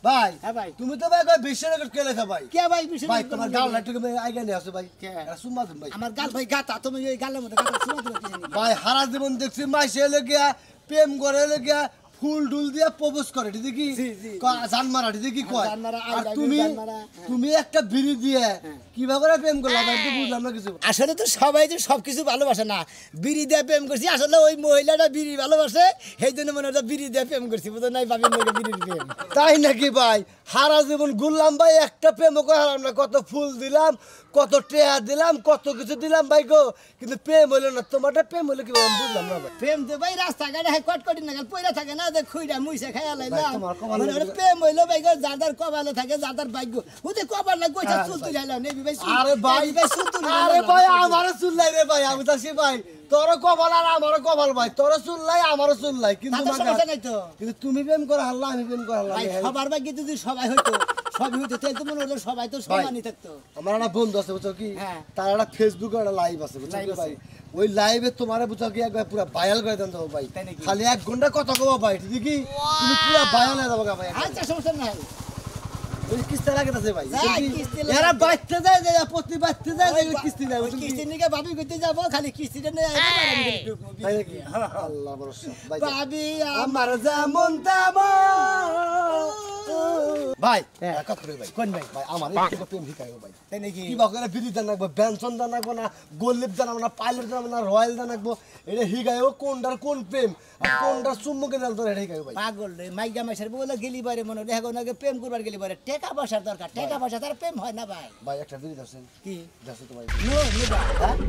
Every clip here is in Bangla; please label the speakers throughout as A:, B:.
A: ভাই হ্যাঁ ভাই তুমি তো ভাই বিশ্ব রেকর্ড খেলে থা ভাই কে ভাই বিশ্ব ভাই তোমার গাল লাটকে আইগা নিয়ে আসো ভাই এটা সুম্মা দিন ভাই আমার গাল ভাই গাতা তুমি এই গালের মধ্যে গাতা সুম্মা দিন ভাই হারা জীবন দেখছি মাইসে লগিয়া প্রেম করে লগিয়া ফুল ডুল দিয়া প্রপোজ করে এটা দেখি জান মারা এটা দেখি কয় আর তুমি একটা বিড়ি দিয়ে কিভাবে প্রেম করলা ভাই তো বুঝলাম না কিছু আসলে তো সবাই তো সবকিছু ভালোবাসে না বিড়ি দিয়ে প্রেম করছি আসলে ওই মহিলাটা বিড়ি ভালোবাসে সেইজন্য মনে হয় বিড়ি দিয়ে প্রেম করছি বুঝো নাই ভাবি মনে বিড়ির প্রেম তাই নাকি ভাই হারা জীবন ঘুরলাম ভাই একটা প্রেমও হারাম না কত ফুল দিলাম কত টেয়া দিলাম কত কিছু দিলাম ভাই গো কিন্তু প্রেম হইলো না তোমারটা প্রেম হইলো কি বুঝলাম না ভাই প্রেম তো ভাই রাস্তাঘাটে কটকটি না পয়রা থাকে না যে খুইরা মুইসা খাইয়া লাইলাম মানে প্রেম হইলো ভাই গো যাদার কপালে থাকে যাদার ভাগ্য ওতে কপাল না কইছা চুল তুই লাইলাম নেবি ভাই আরে ভাই আরে ভাই আমারে চুল লাই রে ভাই আমি তাসি ভাই তোর কপাল আর আমারও কপাল ভাই তোর চুল লাই আমারও চুল লাই কিন্তু সমস্যা নাই তো কিন্তু তুমি প্রেম করে হারলা আমি প্রেম করে হারলাম ভাই সবার ভাগ্যে যদি সবাই হইতো সবই হইতো তাই তো মনে হলো সবাই তো সমানই থাকতো আমার একটা বন্ধু আছে বুঝছো কি তার একটা ফেসবুকে একটা লাইভ আছে বুঝছো ভাই ওই লাইভে তোমারে বুঝছো কি একবার পুরো ভাইরাল করে দেন তো ভাই খালি 1 ঘন্টা কথা কবা ভাই ঠিক কি তুমি পুরো ভাইরাল হয়ে যাবে ভাই আচ্ছা সমস্যা নাই ওই কিস্তি লাগাতেছে ভাই এরা বাইতে যায় যে প্রতি বাইতে যায় যে কিস্তি না কিস্তি নিকে ভাবি কইতে যাব খালি কিস্তিটা নেই আল্লাহ ভরসা ভাই ভাবি আমার যেমন তেমন ভাই একা করে ভাই কোন ভাই ভাই আমার একটু প্রেম শিখাইও ভাই তাই নাকি কি বকরে বিড়ি দান লাগবে বেনসন দান লাগবে না গোল্লিপ দান না পাইলট দান না রয়্যাল দান লাগবে এটা শিখাইও কোনটার কোন প্রেম আর কোনটার চুম্বকের জাল তোর এটা শিখাইও ভাই পাগল রে মাইগা মাইসার বলে গেলি বারে মনে দেখো নাকি প্রেম করবার গেলি বারে টাকা পয়সার দরকার টাকা পয়সা তার প্রেম হয় না ভাই ভাই একটা বিড়ি দাও কি দাও তো ভাই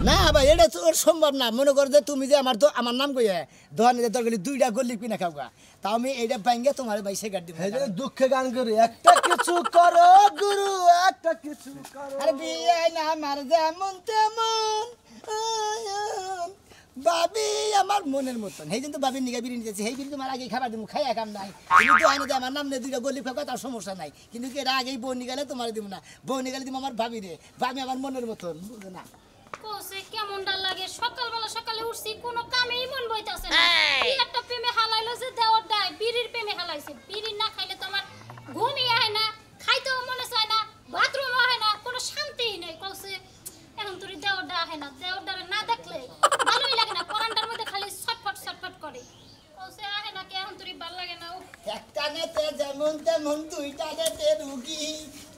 A: না ভাই এটা তো সম্ভব না মনে কর যে তুমি যে আমার নাম কইয়া দোকানে যে দরকার দুইটা গোল্লিপ কিনা খাওগা তাও আমি এইটা ভাঙ্গে তোমার ভাই সে গাড় দিব এই যে দুঃখে গান করি একটা কিছু করো গুরু একটা কিছু করো আরে বিয়ে না আমার যেমন তেমন বাবি আমার মনের মতন এই কিন্তু বাবির নিগা বিড়ি নিতেছে এই বিড়ি তোমার আগে খাবার দিব খাইয়া কাম নাই কিন্তু আইনে যে আমার নাম নে দুইটা গলি ফাঁকা তার সমস্যা নাই কিন্তু এর আগেই বউ নিগালে তোমার দিব না বউ নিগালে দিব আমার ভাবি রে ভাবি আমার মনের মতন বুঝো না
B: কোসে কেমনটা লাগে সকালে উঠছি কোনো কামেই মন বইতাছে না কি একটা প্রেমে হালাইলো যে দেওয়ার দায় বিড়ির প্রেমে হালাইছে বিড়ি না খাইলে তোমার ঘুমই হয় না খাইতেও মনে চায় না বাথরুমও হয় না কোনো শান্তিই নেই কোসে এখন তোর দেওয়ারটা হয় না দেওয়ারটারে না দেখলে ভালোই লাগে না কোরআনটার মধ্যে খালি ছটফট করে কোসে আহে না কে এখন তোর ভালো লাগে না
A: একটা নেতে যেমন তেমন দুইটা নেতে রুগী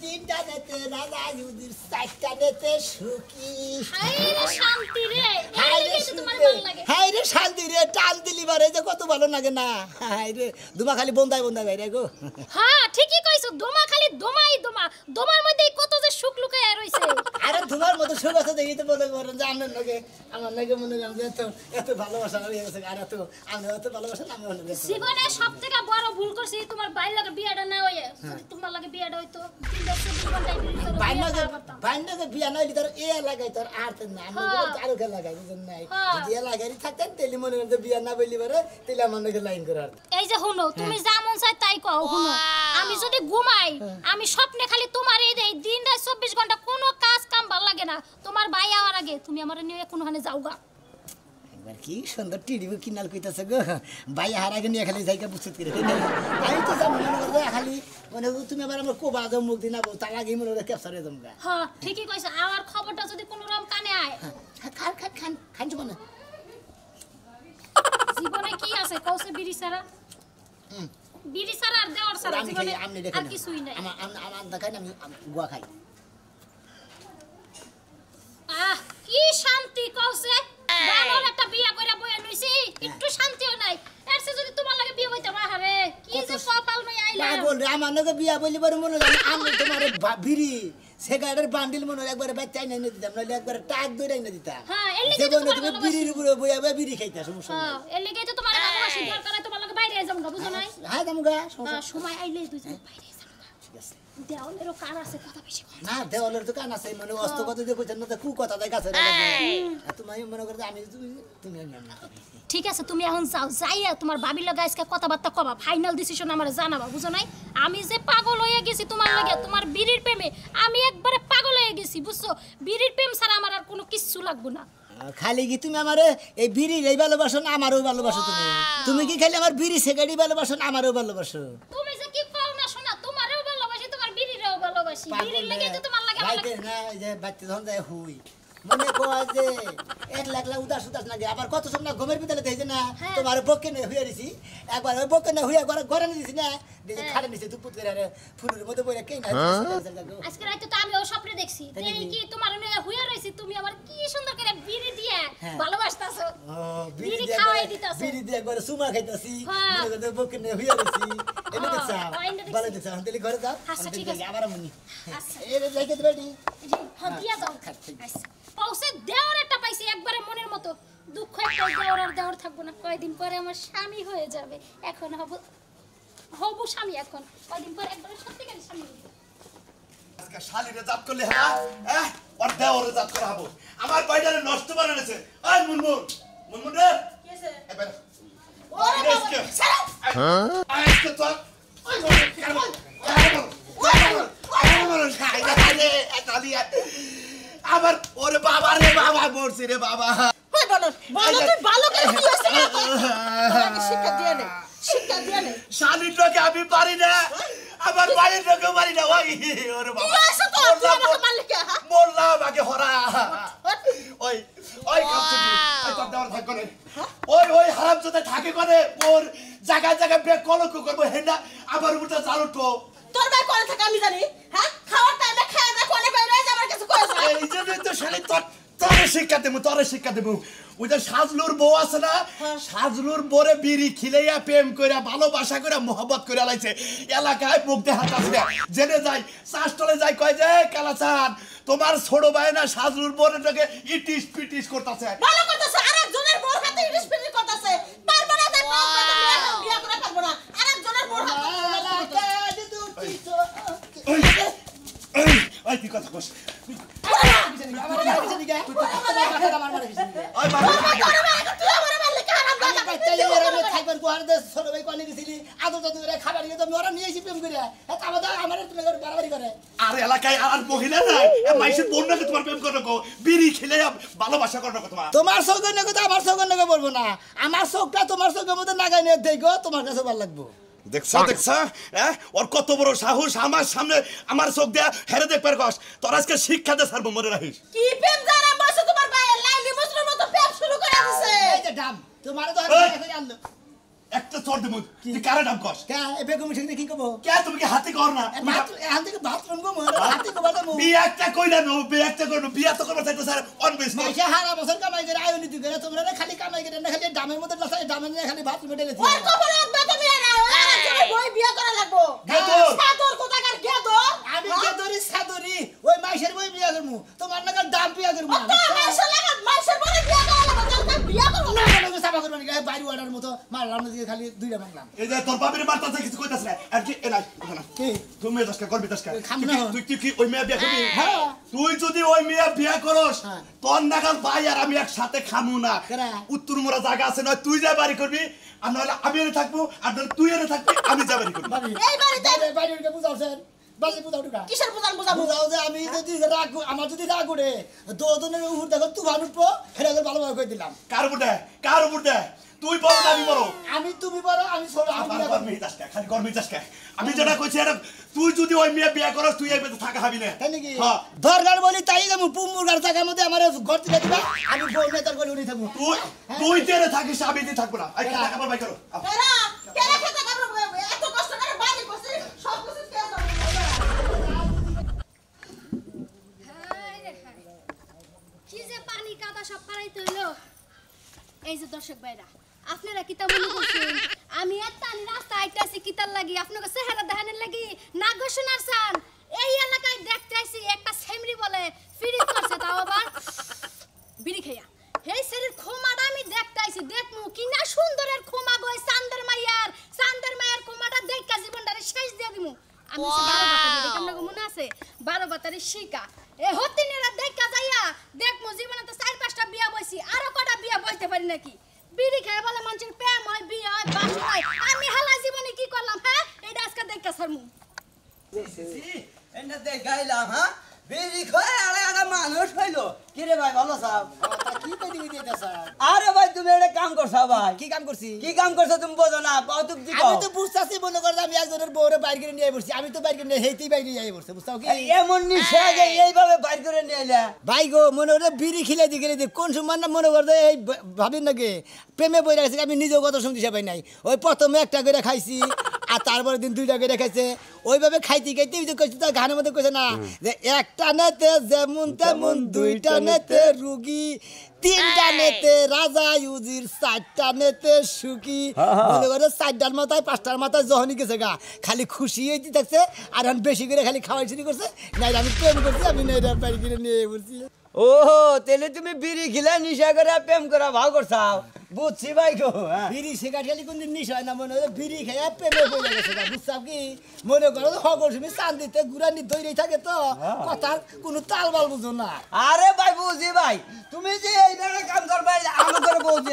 A: তিনটা নেতে রাজা ইউদির চারটা নেতে সুখী
B: হায়রে শান্তি রে এই তো তোমার ভালো লাগে
A: হায়রে শান্তি রে টান দিলি বারে যে কত ভালো লাগে না হায়রে দুমা খালি বন্দাই বাইরে গো
B: হ্যাঁ ঠিকই কইছো দোমা খালি দোমার মধ্যে কত যে সুখ লুকায় রইছে
A: আরে তোমার মতো সুখ আছে দেখি তো বলে বলেন যে আমার লাগে মনে করেন যে এত ভালোবাসা হয়ে গেছে আর আমি এত ভালোবাসা আমি মনে
B: জীবনে সবথেকে বড় ভুল করছি তোমার বাইর লাগে বিয়াটা না হইয়ে যদি তোমার লাগে বিয়াটা হইতো 3 ঘন্টায়
A: বাইনা যে বিয়া না হইলি তার এ লাগাই তোর আর না আমি আরো কে লাগাই বুঝেন নাই যদি এ লাগাই থাকতেন তেলি মনে করেন যে বিয়া না বইলি পারে তেলি আমার নাকি লাইন করার
B: এই যে শুনো তুমি যা মন চাই তাই কও শুনো আমি যদি ঘুমাই আমি স্বপ্নে খালি তোমারই দেই দিন রাত 24 ঘন্টা কোনো কাজ কাম ভালো লাগে না তোমার ভাই আওয়ার আগে তুমি আমারে নিয়ে কোনখানে যাওগা একবার কি সুন্দর টিডি কিনাল কইতাছে গো ভাই হার আগে নিয়ে খালি যাইকা বুঝছিস কি রে আমি তো জানি মনে করে খালি মানে তুমি আবার আমার কোবা দাও মুখ দিনা বল তার আগে মনে করে ক্যাপচার হয়ে যামগা হ্যাঁ ঠিকই কইছো আমার খবরটা যদি কোনো রকম কানে আয়
A: খান জীবনে
B: জীবনে কি আছে কওছে বিড়ি ছাড়া বিড়ি ছাড়া আর দেওয়ার ছাড়া জীবনে আর কিছুই নাই
A: আমার দেখাই না আমি গুয়া খাই
B: কি শান্তি কওছে বানর একটা বিয়া কইরা বইয়া নইছি একটু শান্তিও নাই এরছে যদি তোমার লাগে বিয়ে হইতো আরে কি যে কপাল নই আইলা
A: পাগল রে আমার নাকি বিয়া বলি বড় মনে লাগে আমি তোমার বিড়ি সিগারেটের বান্ডিল মনে একবারে বাচ্চা এনে দিতাম নইলে একবারে টাক ধরে এনে দিতাম
B: হ্যাঁ এর লাগি তো
A: তুমি বিড়ির উপরে বইয়া বিড়ি খাইতা সমস্যা নাই
B: হ্যাঁ এর লাগি তো তোমার ভালোবাসি দরকার তোমার লাগে বাইরে যামগা বুঝো নাই
A: হ্যাঁ যামগা
B: সময় আইলে দুইজন বাইরে যামগা
A: ঠিক আছে
B: দেওয়ালেরও কান আছে কথা বেশি কম।
C: না দেওয়ালের তো কান আছে মানে অস্ত কথা দিয়ে কইছেন না তো কু কথা দেয় কাছে লাগে তুমি মনে করে আমি তুমি
B: ঠিক আছে তুমি এখন যাও যাইয়া তোমার বাবির লগে আজকে কথাবার্তা কবা ফাইনাল ডিসিশন আমারে জানাবা বুঝো নাই আমি যে পাগল হয়ে গেছি তোমার লাগে তোমার বিড়ির প্রেমে আমি একবারে পাগল হয়ে গেছি বুঝছো বিড়ির প্রেম ছাড়া আমার আর কোনো কিচ্ছু লাগবে না
C: খালি কি তুমি আমারে এই বিড়ি এই ভালোবাসো না আমারও ভালোবাসো তুমি তুমি কি খালি আমার বিড়ি সেগাড়ি ভালোবাসো না আমারও ভালোবাসো
B: তুমি যে কি কও না শোনা তোমারও ভালোবাসি তোমার বিড়িরও ভালোবাসি বিড়ির লাগে তো তোমার লাগে আমার
C: ভাইতে না এই যে বাচ্চা ধন যায় হুই মনে কয় যে এক লাখ লাখ উদাস উদাস লাগে আবার কত সময় ঘুমের ভিতরে দেখছে না তোমার বকে নে হইয়া দিছি একবার ওই বকে নে হইয়া একবার ঘরে দিছি না দেখে খাড়ে নিছে তুপুত করে আরে ফুলের মধ্যে বইরা কেন
B: আজকে রাতে তো আমি ও স্বপ্নে দেখছি এই কি তোমার নিয়ে হইয়া রইছি তুমি আমার কি সুন্দর করে বিড়ি দিয়ে ভালোবাসতাছো বিড়ি খাওয়াই দিতাছো
C: বিড়ি দিয়ে একবার সুমা খাইতাছি মনে করে বকে নে হইয়া দিছি এটা দেখছ ভালো দেখছ তাহলে ঘরে যাও
B: আচ্ছা ঠিক আছে
C: আবার মনি
B: আচ্ছা
C: এই যাইতে দেবি
B: হ্যাঁ দিয়া দাও আচ্ছা পৌঁছে দেওয়ার একটা পাইছি একবারে মনের মতো দুঃখ একটা দেওয়ার আর দেওয়ার থাকবো না কয়দিন পরে আমার স্বামী হয়ে যাবে এখন হবু স্বামী এখন কয়দিন পরে একবারে সত্যিকারের স্বামী
D: আজকে শালিরে জাত করলে হ্যাঁ ওর দেওরে জাত করা হবো আমার বাইরে নষ্ট বানানেছে ওই মুনমুন মুনমুন রে কি আছে এবার ওরে বাবা ছাড়ো আজকে তো ওই আবার ওরে বাবা রে বাবা মরছি রে বাবা
E: ওই বলো বলো তুই ভালো করে কি হইছে না তোমাকে শিক্ষা দিয়ে নে
D: শালিটাকে আমি পারি না আমার বাড়ির লোকে পারি না ওই ওরে বাবা
E: কি হইছে তো তুই আমাকে মারলি কে
D: বললাম আগে হরা ওই ওই কাছে ওই তোর দেওয়ার থাক করে ওই হারাম চোদা থাকে করে ওর জায়গায় জায়গায় ব্রেক কলঙ্ক করবো হেনা আবার উঠে চালু তো
E: তোর ভাই করে থাকে আমি জানি হ্যাঁ খাওয়ার টাইমে খায় না কোনে বাইরে আমার কাছে কইছ
D: এই জন্যই তো শালি তোরে শিক্ষা দেবো ওই যে সাজলুর বউ আছে না সাজলুর বরে বিড়ি খিলাইয়া প্রেম কইরা ভালোবাসা কইরা মোহব্বত কইরা লাইছে এলাকায় মুখ দেখাত আছে জেনে যাই চাষতলে যাই কয় যে কালাচান তোমার ছোট ভাই না সাজলুর বরেটাকে ইটিস পিটিস করতেছে
E: ভালো করতেছে আরেকজনের বউর হাতে ইটিস পিটিস করতেছে পারবো না তাই বিয়া করে পারবো না আরেকজনের বউর হাতে
D: ওই কি কথা কস আর এলাকায় আর মহিলা নাই মাইসের বোন নাকি তোমার প্রেম করো বিড়ি খেলে ভালোবাসা করো তোমার
C: তোমার সৌগন্য কথা আমার সৌগন্য বলবো না আমার চোখটা তোমার চোখের মধ্যে নাগাই নিয়ে দেখো তোমার কাছে ভালো লাগবো
D: দেখছ ওর কত বড় সাহস আমার সামনে আমার চোখ দেয়া হেরে দেখবার কস তোর আজকে শিক্ষা দে সারবো মনে রাখিস
E: কি প্রেম জানা বসে তোমার ভাই লাইলি মুসলিম মতো প্রেম শুরু করে দিছে
C: এই যে ডাম তোমার তো আমি আনলো
D: একটা চড় দেবো তুই কারে ডাম কস
C: কে এ বেগম ঠিক কি কব
D: কে তুমি কি হাতে কর না
C: এখান থেকে বাথরুম গো মরে হাতে কব দাও
D: বিয়ে একটা কইরা নো বিয়ে একটা করো বিয়ে তো করবা চাইতো স্যার অনবেস
C: মাইসে হারা বছর কামাই করে আয়ো নীতি করে তোমরা খালি কামাই করে না খালি ডামের মধ্যে না ডামের নিয়ে খালি বাথরুমে ঢেলেছি
E: ওর খবর রাখবা তুমি না আরেকজনের বই বিয়া করা লাগবো সাদর কোথাকার গেদর
C: আমি গেদরি সাদরি ওই মাইসের বই বিয়া করমু তোমার নাকি ডাম বিয়া করমু
E: তো মাইসের লাগা মাইসের বই বিয়া করা লাগবো তোর বিয়া করব
C: না না সাবা করব না বাইরে ওয়ার্ডার মতো মারলাম না খালি দুইটা মারলাম
D: এই যে তোর বাবির মারতা কিছু কইতাছ না আর কি এ নাই না
C: কি
D: তুমি দশকা করবি দশকা
C: খাম না
D: তুই কি ওই মেয়ে বিয়া করবি
C: হ্যাঁ
D: তুই যদি ওই মেয়ে বিয়া করস তোর নাগাল ভাই আর আমি একসাথে খামু না উত্তর মোরা জায়গা আছে না তুই যা বাড়ি করবি আর নাহলে আমি এনে থাকবো আর নাহলে তুই এনে থাকবি আমি যা বাড়ি করবি
E: এই বাড়িতে
C: বাইরে বুঝাওছেন বাজে বুঝাও টুকা
E: কিসের বুঝাবো
C: বুঝাও যে আমি যদি রাগ আমার যদি রাগ উঠে দোজনের উপর দেখো তুফান উঠবো হেরে ভালোভাবে কই দিলাম
D: কার উপর দে তুই বড় আমি বড়
C: আমি তুমি বড় আমি ছোট
D: খালি গরমি চাষকা আমি যেটা কইছি এটা তুই যদি ওই মেয়ে বিয়া করস তুই এই বেতে থাকা হবি না
C: তাই নাকি দরকার বলি তাই যাবো পুমুরগার টাকার মধ্যে আমার ঘর থেকে দিবা আমি বউ নেতার বলে উনি থাকবো
D: তুই তেরে থাকিস আমি দিয়ে থাকবো না এই টাকা বাই করো
E: কেরা খেতে করব এত কষ্ট করে বাড়ি বসে সব কিছু কে যাবে
B: কি যে পানি কাদা সব পারাইতে হইলো এই যে দর্শক ভাইরা আপনারা কিতা মনে করছেন আমি এত আনি রাস্তা আইতাছি কিতার লাগি আপনাকে চেহারা দেখানোর লাগি না গো শোনার চান এই এলাকায় দেখতে আইছি একটা সেমরি বলে ফিরি করছে তাও আবার বিড়ি খাইয়া এই শরীর খোমাটা আমি দেখতে আইছি দেখমু কি না সুন্দরের খোমা গই চান্দের মাইয়ার খোমাটা দেখা জীবনটারে শেষ দিয়ে দিমু আমি সে ভালো কথা দিই কেমন করি শিকা এ হতিনেরা দেখা যাইয়া দেখ মো জীবনে তো 4-5টা বিয়া বইছি আরো কটা বিয়া বলতে পারি নাকি বিড়ি খায় বলে মানুষের প্রেম হয় বিয়ে হয় বাসি হয় আমি হালা জীবনে কি করলাম হ্যাঁ এটা আজকে দেখা ছাড়মু
F: এন্ড দেখাইলাম হ্যাঁ বিড়ি খায় আরে আরে মানুষ হইলো কি রে ভাই ভালো সাহেব
C: তা কি কই দিবি এটা স্যার
F: আরে ভাই তুমি এটা কাম করছো ভাই
C: কি কাম করছি
F: কি কাম করছো তুমি বোঝো না কৌতুক দিও
C: আমি তো বুঝতাছি মনে করলাম আমি একজনের বউরে বাইরে করে নিয়ে বসছি আমি তো বাইরে করে নিয়ে হেইতেই বাইরে নিয়ে বসছি বুঝতাও কি
F: এমন নিশা যে এইভাবে বাইর করে নিয়ে এলা
C: ভাই গো মনে করে বিড়ি খিলে দি গেলে কোন সময় না মনে করতে এই ভাবিন নাকি প্রেমে বই রাখছি আমি নিজেও কত শুনতে পাই নাই ওই প্রথমে একটা করে খাইছি আর তারপরে দিন 2টা করে খাইছে ওইভাবে খাইতে খাইতে কইছে তো গানের মধ্যে কইছে না যে একটা নেতে যেমন তেমন 2টা নেতে রুগী 3টা নেতে রাজা ইউজির 4টা নেতে সুখী মনে করে 4টার মাথায় 5টার মাথায় যখনই গেছে গা খালি খুশি হইতে থাকছে আর এখন বেশি করে খালি খাওয়াই শুরু করছে নাই আমি প্রেম করছি আমি নাইরা বাড়ি কিনে নিয়ে বলছি
F: ওহো তাহলে তুমি বিড়ি খিলা নিশা করে প্রেম করা ভাও করছাও বুঝছি ভাই গো
C: বিড়ি সিগারেট খালি কোনদিন নিশা হয় না মনে হয় বিড়ি খেয়ে প্রেমে পড়ে গেছে না বুঝছাম কি মনে করো হগর তুমি চান্দিতে গুড়ানি দৈরেই থাকে তো কথার কোনো তাল বাল বুঝো না
F: আরে ভাই বুঝি ভাই তুমি যে এইভাবে কাম করবে আমাদের বউজি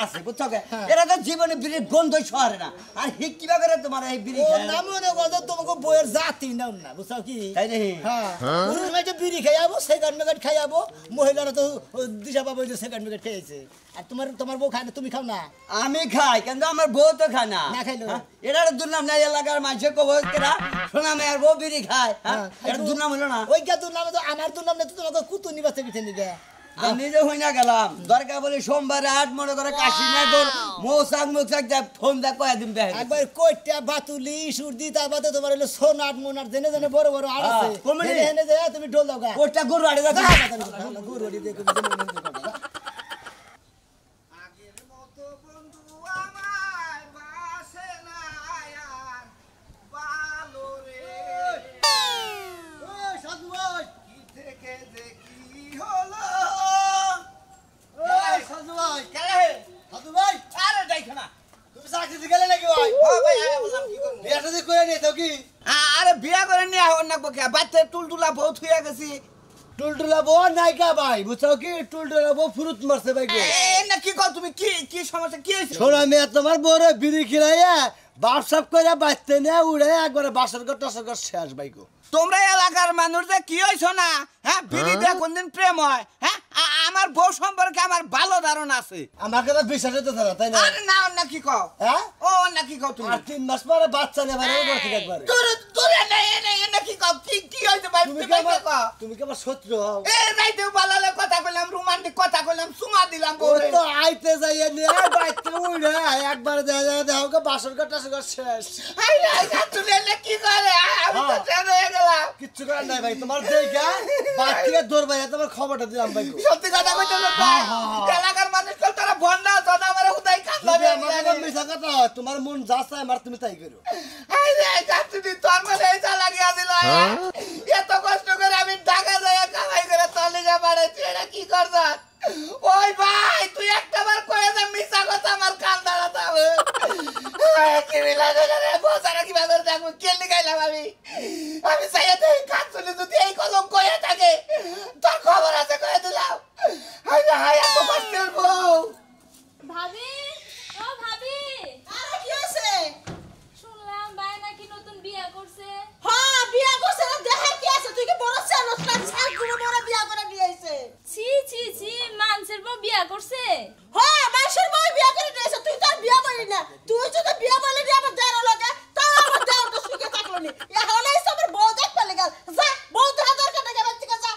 F: আছে বুঝছো কে এরা তো জীবনে বিড়ির গন্ধই সরে না আর হিক কিভাবে করে তোমার এই বিড়ি
C: ও না মনে করো তোমাকে বইয়ের জাতি নাও না বুঝছো কি
F: তাই নাকি
C: হ্যাঁ পুরুষ মেয়েটা বিড়ি খেয়ে যাবো সেকেন্ড মেকেট খাই যাবো মহিলারা তো দিশা পাবো যে সেকেন্ড মেকেট খেয়েছে আর তোমার বউ খায় না তুমি খাও না
F: আমি খাই কিন্তু আমার বউ তো খায় না
C: না খাইলো
F: এটার দুর্নাম নাই এলাকার মানুষের কব কেরা শোনা মেয়ের বউ বিড়ি খায় এটা দুর্নাম হলো না
C: ওই কে দুর্নাম তো আমার দুর্নাম না তো তোমাকে কুতু নিবাসে পিছিয়ে নিবে
F: আমি যে হই না গেলাম দরকার বলে সোমবারে 8 মনে করে কাশি না তোর মৌসাক যা ফোন দা কয়া দিন দেখ
C: একবার কইটা বাতুলি সুরদি তারপরে তোমার হলো সোনাট মোনাট জেনে জেনে বড় বড় আর আছে
F: কমে
C: হেনে যায় তুমি ঢোল দাও গা
F: কোটা গরু আড়ে যা
C: গুড় ওড়ি দেখো
A: আগের মতো বন্ধু আমায় বাসে না আর ভালো রে ওই সাধু ভাই কি থেকে যে কি হলো ওই সাধু ভাই
D: কে
A: সাধু ভাই
D: আরে দেখো না
A: তুমি চাকরি গেলে নাকি ভাই
D: হ্যাঁ ভাই আমি বললাম কি করব
A: বিয়া শাদী করে নিয়ে তো কি
D: আরে বিয়া করে নিয়ে আহ না বকে বাচ্চা টুলটুলা বহুত হইয়া গেছি
A: টুলটুলা বউ নাইকা ভাই বুঝছো কি টুলটুলা বউ ফুরুত মারছে ভাই গো
D: এই না কি কও তুমি কি কি সমস্যা কি হইছে
A: শোনা মেয়ে তোমার বউরে বিড়ি খিলাইয়া বাপসাপ করে বাঁচতে নিয়ে উড়ে একবারে বাসর ঘর টাসর ঘর শেষ ভাই গো
D: তোমরা এলাকার মানুষদের কি হইছো না হ্যাঁ বিড়ি দিয়ে কোনদিন প্রেম হয় হ্যাঁ আমার বউ সম্পর্কে আমার ভালো ধারণা আছে
A: আমাকে তো বিশ্বাস হতে থাকা তাই না
D: আরে না অন্য কি কও
A: হ্যাঁ
D: ও অন্য কি কও তুমি
A: আর 3 মাস পরে বাচ্চা নেবার ঘর থেকে একবারে
D: তোরে তোরে না এনে কি কও কি হইছে ভাই
A: তুমি
D: তুমি
A: কি
D: কও
A: তুমি কি আমার শত্রু হও
D: এই রাইতে বালালে কথা কইলাম রোমান্টিক কথা কইলাম সুমা দিলাম
A: ও
D: বউরে
A: তো আইতে যাইয়ে নিয়ে বাইতে উড়ে একবারে দেখো কে বাসর ঘর টাসর ঘর শেষ
D: হাই হাই তুই এনে কি করে আমি তো টেনে হয়ে গেলাম
A: কিচ্ছু করার নাই ভাই তোমার দেখা বাচ্চাকে দৌড় ভাই তোমার খবরটা দিলাম ভাই গো
D: সত্যি কথা কইতে ভাই এলাকার মানুষ কল তারা ভন্ডা তোরা আমারে হুদাই কান
A: যদি
D: লাগে
A: আমার কথা মিছা কথা হয়, তোমার মন যা চায় আমার তুমি তাই করো
D: হাই রে কাটুনি তোর মানে এইটা লাগিয়া দিল এত কষ্ট করে আমি ঢাকা যাই কামাই করে তলিগা বাড়াইছি এটা কি করছ ওই ভাই তুই একটাবার কয়ে দে মিছা কথা আমার কান দাঁড়াতে হবে কি লাগে রে বসারা কি ভাবে দেখো কেলি গাইলাম আমি চাইতে কান শুনে যদি এই কলম কয়ে থাকে তোর খবর আছে কয়ে দিলাম হাই হাই এত কষ্টের বউ
B: ভাবি ও ভাবি
E: আরে কি হইছে
B: শুনলাম ভাই নাকি নতুন বিয়ে করছে
E: হ্যাঁ বিয়া করছে না দেখার কি আছে তুই কি বড় ছেলে না ছাই গুলো বড় বিয়া করে নিয়ে আইছে
B: ছি ছি ছি মানুষের বউ বিয়ে করছে
E: হ্যাঁ মানুষের বউ বিয়া করে নিয়ে আইছে তুই তার বিয়া করি না তুই যদি বিয়া করলি নি আমার দেওয়ার লাগে তাও আমার দেওয়ার তো সুখে থাকলো নি এখন এই সব বউ দেখ পেলে গেল যা বউ দেখা দরকার না গেল ঠিক আছে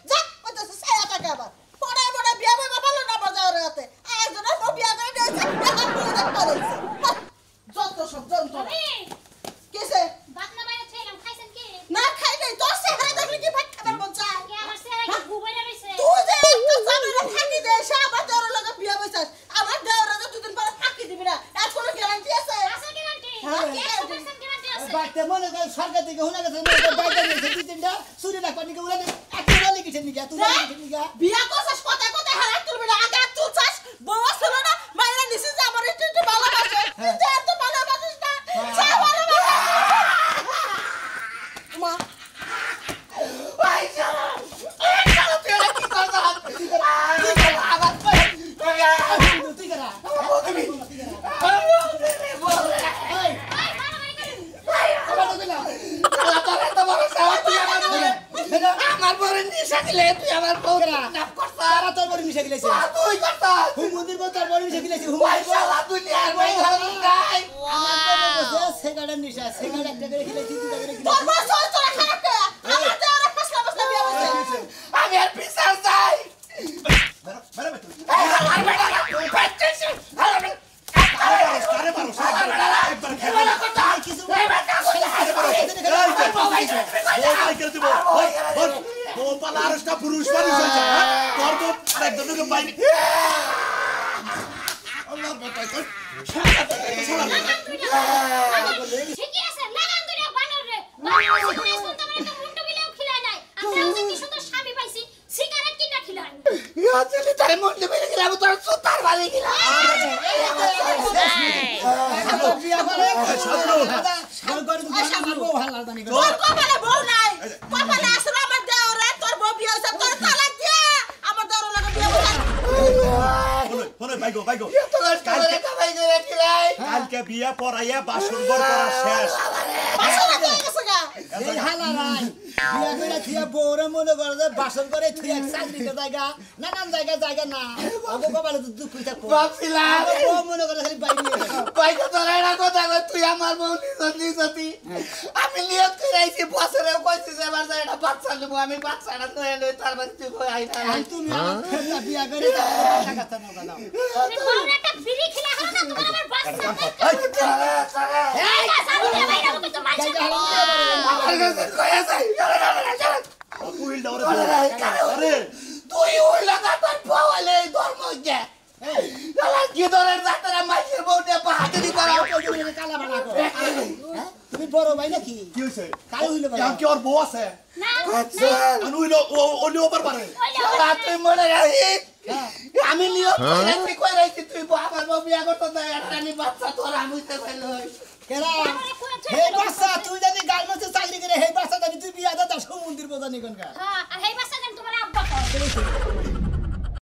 E: যা ওই তো ছায়া থাকে আবার পড়ে পড়ে বিয়া বই ভালো না বাজার রাতে একজন বউ বিয়া করে নিয়ে আইছে এখন বউ দেখ পেলে যত সব যন্ত্র
B: ভাবি
E: কিসে
B: ভাত না বাইরে ছিলাম খাইছেন কি
E: না খাই নাই তোর চেহারা দেখলে কি ভাত খাবার মন চায়
B: কে আমার ছেলে কি গুবাইরা রইছে
E: তুই যে একটা জামাইরে ফাঁকি দে সে আবার দেওয়ার লগে বিয়া বইছাস আমার দেওয়ার লগে দুদিন পরে ফাঁকি দিবি না এর কোনো গ্যারান্টি আছে
B: আছে গ্যারান্টি
E: হ্যাঁ,
B: 100% গ্যারান্টি আছে
C: বাড়তে মনে করে সরকার থেকে হুনা গেছে বাইরে নিয়েছে 2-3টা চুরি না পানি উড়ে একটা লিখেছে নিগা তুই লিখেছে নিগা
E: বিয়া করছাস কথা কথা হারাই তুলবি না আগে তুলছাস বউ ছিল না মাইরা নিছিস যে আমার একটু ভালোবাসে তুই এত ভালোবাসিস না সে ভালোবাসে মা
F: তুই আমার বউ নাপ করছ
C: তারা তোর বড় মিশে গেলেছে
F: তুই করছ
C: হুমুদির বউ তোর বড় মিশে গেলেছে
F: পয়সা দুনিয়ার ভাই খালি নাই
C: সেগাড়ার নিশা সেগাড় একটা করে খেলেছি দুটা করে
E: তোর বস তোরা খারাপ কে আমার দেওয়ার ফসলা ফসলা বিয়া বসে
F: আমি আর পিছাল যাই
D: পুরুষ মানুষ হয়েছে তোর তো একদম বাইরে
B: ঠিকই আছে লাগান দুইটা বানর রে বানর শুনে শুনতে মানে তো মুন্ডু বিলেও খিলায় নাই আমরা ওই কি সুন্দর স্বামী পাইছি সিগারেট কিনা খিলায়
F: আসলে তার মন্ডে বেরিয়ে গেলাম তোর সুতার বাড়ি গেলাম
C: বিয়া করে সাল করে আমার বউ ভালো জানি
E: তোর কপালে বউ নাই কপালে আসলে আমার দেওরে তোর বউ বিয়া হইছে তোর তালাক দিয়া আমার দেওর লাগে বিয়া বসে
D: কালকে বিয়া পড়াইয়া বাসন ঘর করা শেষ
C: এই হালারাই বিয়া করে থিয়া বউরে মনে করে যে বাসন করে থিয়া চাকরিতে জায়গা নানান জায়গা না ওগো কপালে তো দুঃখ হইতা
F: ভাবছিলাম
C: বউ মনে করে খালি বাইরে
F: বাইকে তোর এরা কথা কই তুই আমার বউ নিজতি আমি নিয়ত করে আইছি বছরে কইছি যে আমার যা এটা বাচ্চা নেব আমি বাচ্চাটা তো এনে তার বাড়ি তুই কই আই না
C: আর তুমি আমার ফেরটা বিয়া করে টাকা টাকা দাও
B: তুমি বড় একটা বিড়ি খিলা হলো না তোমার আমার বাচ্চা এই গাছ আমি রে বাইরে আমাকে তো মাইছে
F: তুই ওই লাগা তোর পাওয়ালে ধর্ম কে কি ধরে ডাক্তার মাইছের বউতে বাহাদুরি করা
C: কালা বানা করো তুমি বড় ভাই নাকি
D: কি হইছে
C: কালো হইলো
D: এখন কি ওর বউ আছে
B: না
D: আমি ওলি ওপর পারে
F: তুই মনে রাখি আমি নিয়ত করে কই রাখছি তুই আমার বউ বিয়া করতে না একটা নি বাচ্চা তোর আমি তো কইলো
C: কেরা হে বাচ্চা তুই যদি গালমতে চাকরি করে হে বাচ্চা জানি তুই বিয়া দাদা সমুদ্রের বোঝা নিকন কা
B: হ্যাঁ আর এই বাচ্চা জান তোমার আব্বা কয়